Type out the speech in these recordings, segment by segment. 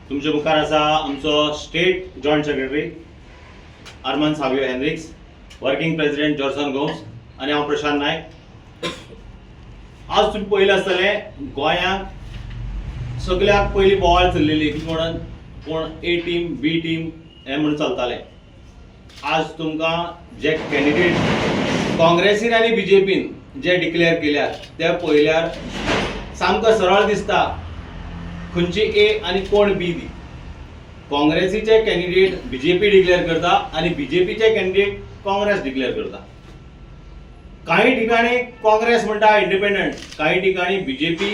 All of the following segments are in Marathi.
तुमचे मुखार आसा आमचो state joint secretary Arman Savio Henriques, working president Jorson Gomes आनी हांव प्रशांत नायक. आज तुम्ही पळयलें आसतलें गोंयांत सगळ्याक पयलीं बोवाळ चल्लेली कितें म्हणून कोण ए टीम बी टीम हें म्हणून चलतालें. आज तुमकां जे कॅन्डिडेट काँग्रेसीन आनी BJPन जे डिक्लेअर केल्यात ते पळयल्यार सामको सरळ दिसता खंयची ए आनी कोण बी दी. काँग्रेसीचे कॅन्डिडेट BJP डिक्लेअर करता आनी BJPचे कॅन्डिडेट काँग्रेस डिक्लेअर करता. काही ठिकाणी काँग्रेस म्हणटा इंडिपेंडंट, काही ठिकाणी BJP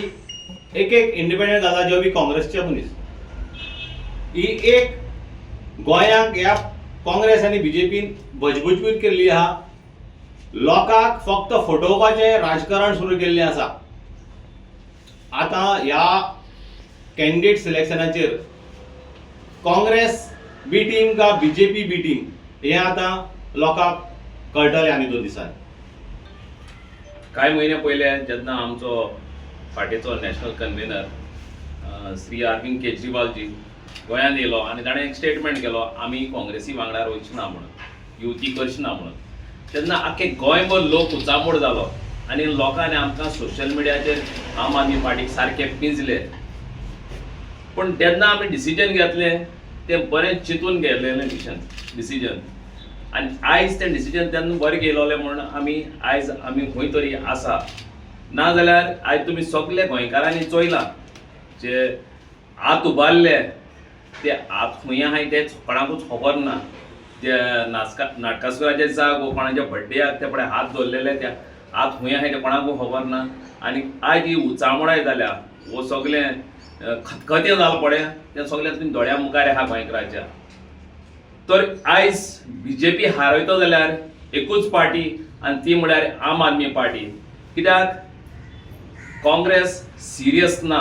एक इंडिपेंडंट घालता जो बी काँग्रेसचे मनीस. ही एक गोंयांक ह्या काँग्रेस आनी BJPन भजभुजबूत केल्ली आहा. लोकांक फक्त फटोवपाचें राजकारण सुरू केल्लें आसा. आतां ह्या कॅन्डिडेट सिलेक्शनाचेर काँग्रेस बी टीम का BJP बी टीम हें आतां लोकांक कळटलें आनी 2 दिसांनी. कांय म्हयने पयले जेन्ना आमचो फाटीचो नॅशनल कन्व्हेनर श्री अरविंद केजरीवालजी गोंयांत येयलो आनी ताणें एक स्टेटमेंट केलो आमी काँग्रेसी वांगडा रोयची ना म्हणून, युती करची ना म्हणून. तेन्ना आख्खे गोंयभर लोक उचामूड जालो आनी लोकांनी आमकां सोशल मिडियाचेर आम आदमी पार्टीक सारके पिंजले. पूण तेन्ना आमी डिसिजन घेतलें तें बरें चिंतून घेतलेलें डिसिजन आनी आयज तें डिसिजन तेन्ना बरें गेलोलें म्हणून आयज आमी खंय तरी आसा. नाजाल्यार आयज तुमी सगळे गोंयकारांनी चोयलां जे हात उबारले ते हात खंय आहाय ते कोणाकूच खबर ना. ते नाटकासुराचे जागो कोणाचे बड्डे आहात ते पळय हात धरलेले त्या हात खंय आहाय ते कोणाकूच खबर ना. आनी आयज ही उचामोडाय जाल्या वो सगळें खतखतें जालां पळय तें सगळें तुमी दोळ्या मुखार आहा गोंयकाराच्या. तर आयज BJP हारयतो जाल्यार एकूच पार्टी आनी ती म्हळ्यार आम आदमी पार्टी. कित्याक काँग्रेस सिरियस ना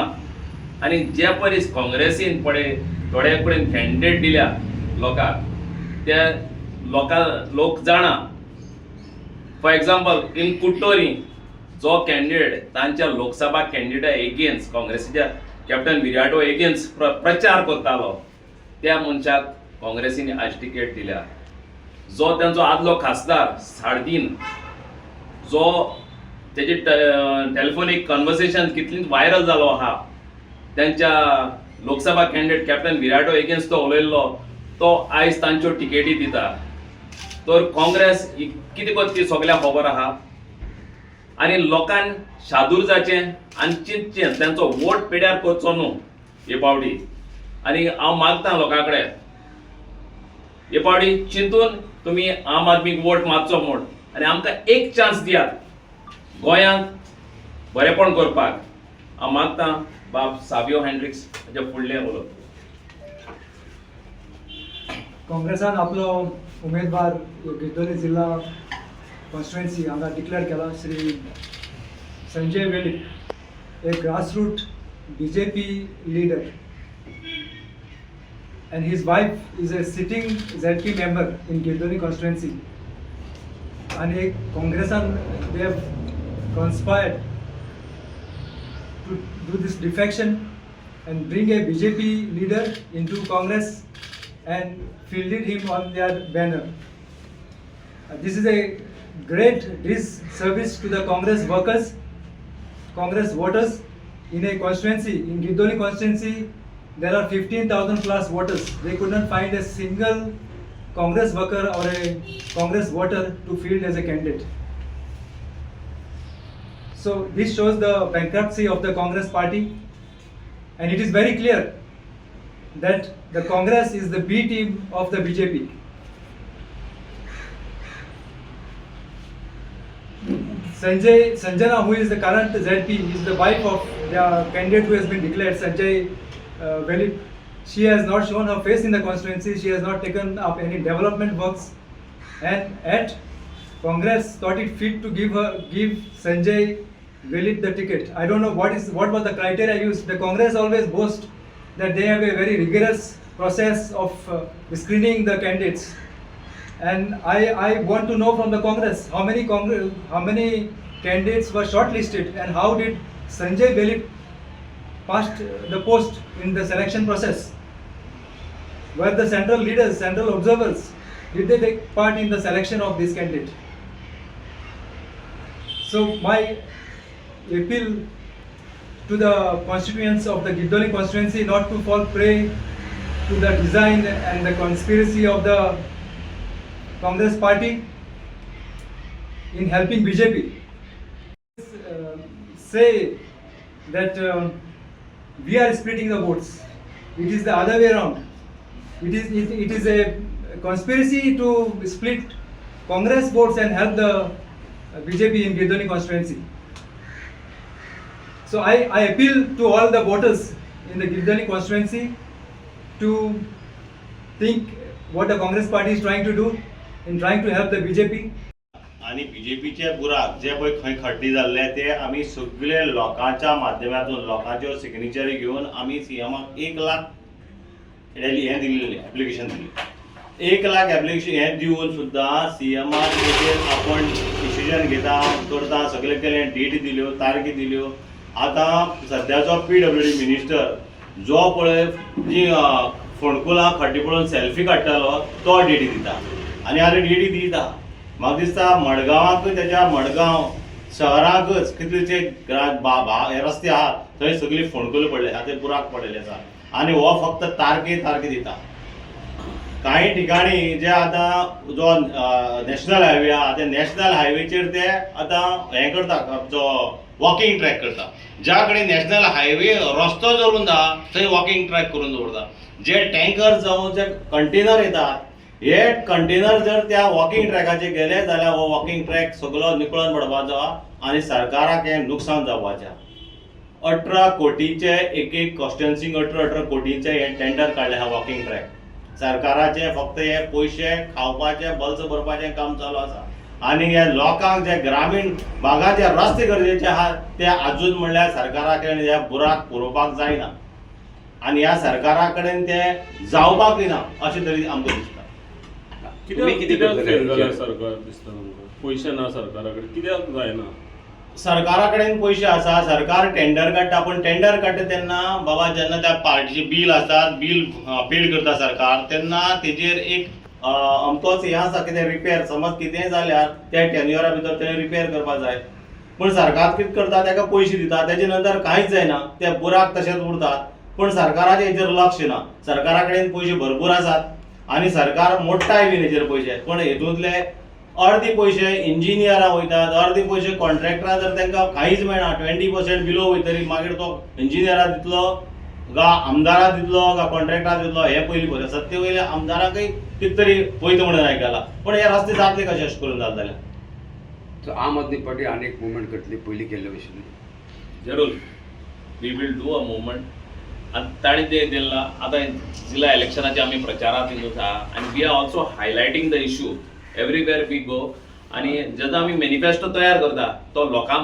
आनी जे परी काँग्रेसीन पळय थोडे कडेन कॅन्डिडेट दिल्या लोकांक ते लोक जाणा. फॉर एग्जाम्पल इन कुट्टोरी जो कॅन्डिडेट तांच्या लोकसभा कॅन्डिडेट एगेन्स्ट काँग्रेसीच्या कॅप्टन विराटो एगेन्स्ट प्रचार करतालो त्या मनशाक काँग्रेसीन आज टिकेट दिल्या. जो त्यांचो आदलो खासदार साळदीन जो तेजे टेलिफोनीक कन्वर्सेशन कितली व्हायरल जालो आहा त्यांच्या Lok Sabha candidate captain Viriato against तो उलयल्लो तो आयज तांच्यो टिकेटी दिता. तर काँग्रेस कितें करता सगळ्यांक खबर आहा आनी लोकांन शादूर जाचें आनी चिंतचें तांचो वोट पेड्यार करचो न्हू हे पावटी. आनी हांव मागतां लोकां कडेन हे पावटी चिंतून तुमी आम आदमीक वोट मारचो म्हूण आनी आमकां एक चान्स दियात गोंयांत बरेपण करपाक. हांव मागतां बाब सावियो हेनरिक्स हाचे फुडलें उलोवप. काँग्रेसान आपलो उमेदवार गिरदोली जिल्हा कॉन्स्टिट्युएन्सी हांगा डिक्लेअर केला Shri Sanjay Velip, a grassroots BJP leader, and his wife is a sitting ZP member in Girdoli constituency. And Congressan they have conspired to do this defection and bring a BJP leader into Congress and fielded him on their banner. This is a great disservice to the Congress workers, Congress voters in a constituency. In Girdoli constituency, there are 15,000 plus voters. They could not find a single Congress worker or a Congress voter to field as a candidate. So this shows the bankruptcy of the Congress party, and it is very clear that the Congress is the B team of the BJP. Sanjana, who is the current ZP, is the wife of the candidate who has been declared, Sanjay Velip. She has not shown her face in the constituency. She has not taken up any development works, and at Congress thought it fit to give Sanjay Velip the ticket. I don't know what was the criteria used. The Congress always boasts that they have a very rigorous process of screening the candidates. And I want to know from the Congress how many candidates were shortlisted and how did Sanjay Velip passed the post in the selection process. were the central leaders, central observers? Did they take part in the selection of this candidate? So my appeal to the constituents of the Girdoli constituency not to fall prey to the design and the conspiracy of the Congress party in helping BJP. Say that we are splitting the votes. It is the other way around. It is a conspiracy to split Congress votes and help the BJP in Girdoli constituency. So I appeal to all the voters in the Girdoli constituency to think what the Congress party is trying to do in trying to help the BJP. आणि बीजेपीचे बुराक जे पळय खंय खड्डे जाल्ले ते आमी सगळे लोकांच्या माध्यमातून लोकांच्यो सिग्नेचरी घेवन आमी सीएमाक 1 लाख हे दिल्लेले एप्लिकेशन दिल्ले 1 लाख एप्लिकेशन हे दिवन सुद्दां सीएमाक आपण डिसिजन घेता करता सगळे केले डेट दिल्यो तारखी दिल्यो. आतां सद्याचो PWD मिनिस्टर जो पळय जी फोंडकुलां खड्डे पळोवन सेल्फी काडटालो तो डेटी दिता आनी आतां डेटी दिता. म्हाका दिसता मडगांवांक त्याच्या मडगांव शहराकच कितलेशे रस्ते आहात थंय सगळी फोंडकुलां पडले आतां बुराक पडलेले आसा आनी हो फक्त तारखे दिता. काही ठिकाणी जे आतां जो नॅशनल हायवे आहा त्या नॅशनल हायवेचेर ते आतां हें करता जो वॉकिंग ट्रॅक करता. ज्या कडेन नॅशनल हायवे रस्तो जोडून आहा थंय वॉकिंग ट्रॅक करून दवरता. जे टँकर जावं जे कंटेनर येतात हे कंटेनर जर त्या वॉकिंग ट्रॅकाचेर गेले जाल्यार हो वॉकिंग ट्रॅक सगळो निकळून पडपाचो आनी सरकाराक हें नुकसान जावपाचें. 18 कोटीचे एक कॉन्स्टिट्युएन्सीक 18 कोटीचे हे टेंडर काडले आहा वॉकिंग ट्रॅक. सरकाराचे फक्त हे पयशे खावपाचे बल्स भरपाचें काम चालू आसा आनी हे लोकांक जे ग्रामीण भागात जे रस्ते गरजेचे आहात ते आजून म्हणल्यार सरकारा कडेन हे बुराक पुरोवपाक जायना आनी ह्या सरकारा कडेन ते जावपाकय ना अशें तरी आमकां दिसता. कित्याक फेल जाला सरकार दिसता तुमकां? पयशे ना सरकारा कडेन कित्याक जायना? सरकारा कडेन पयशे आसा सरकार टेंडर काडटा पूण टेंडर काडटा तेन्ना बाबा जेन्ना त्या पार्टीचे बील आसतात बील पेड करता सरकार तेन्ना तेजेर एक अमकोच हें आसा कितें रिपेर समज कितेंय जाल्यार त्या टेन्युअरा भितर तेणें रिपेर करपाक जाय. पूण सरकार कितें करता ताका पयशे दिता तेजे नंतर कांयच जायना ते बुराक तशेंच उरतात. पूण सरकाराचें हेजेर लक्ष ना. सरकारा कडेन पयशे भरपूर आसात आनी सरकार मोडटाय बीन हेजेर पयशे पूण हेतूंतले अर्दे पयशे इंजिनियरां वयतात अर्दे पयशे कॉन्ट्रॅक्टरां जर तांकां कांयच मेळना 20% बिलो वयतरी मागीर तो इंजिनियराक दितलो गा आमदाराक दितलो गा कॉन्ट्रॅक्टराक दितलो हे पयलीं पळय सत्य वयल्या आमदाराकय कितें तरी वयता म्हणून आयकलां पूण हे रस्ते जातले कशे अशें करून जाता जाल्यार. So, आम आदमी पार्टी अनेक मुवमेंट करतली पयलीं केल्ले भशेन. जरूर we will do a movement. आतां ताणें ते दिला आतां जिल्हा इलेक्शनाचे आमी प्रचारांत येयलो आसा आनी we are also highlighting the issue everywhere we go आनी जेन्ना आमी मॅनिफेस्टो तयार करता तो लोकां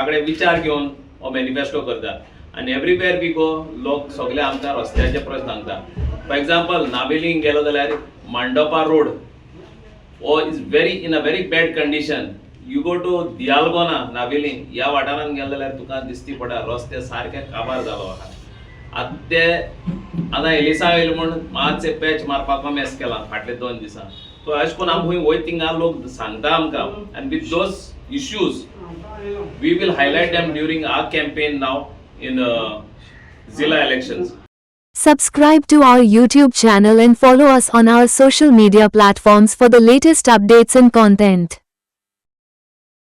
कडेन विचार घेवन हो मॅनिफेस्टो करता आनी एवरीवेर वी गो लोक सगळे आमकां रस्त्याचे प्रश्न सांगता. फॉर एग्जाम्पल नावेलींक गेलो जाल्यार मांडोपा रोड हो is in a very bad condition. You go to Dialgona Navelim ह्या वाठारांत गेले जाल्यार तुका दिसती पडटा रस्ते सारके काबार जालो आहा. आतां एलिसा येयलो म्हूण मातशे पॅच मारपाक मेस केला फाटले 2 दिसां. सो अशें करून आमी खंय वयता थिंगा लोक सांगता आमकां आनी with those issues we will highlight them during our campaign now in Zilla elections. Subscribe to our YouTube channel and follow us on our social media platforms for the latest updates and content.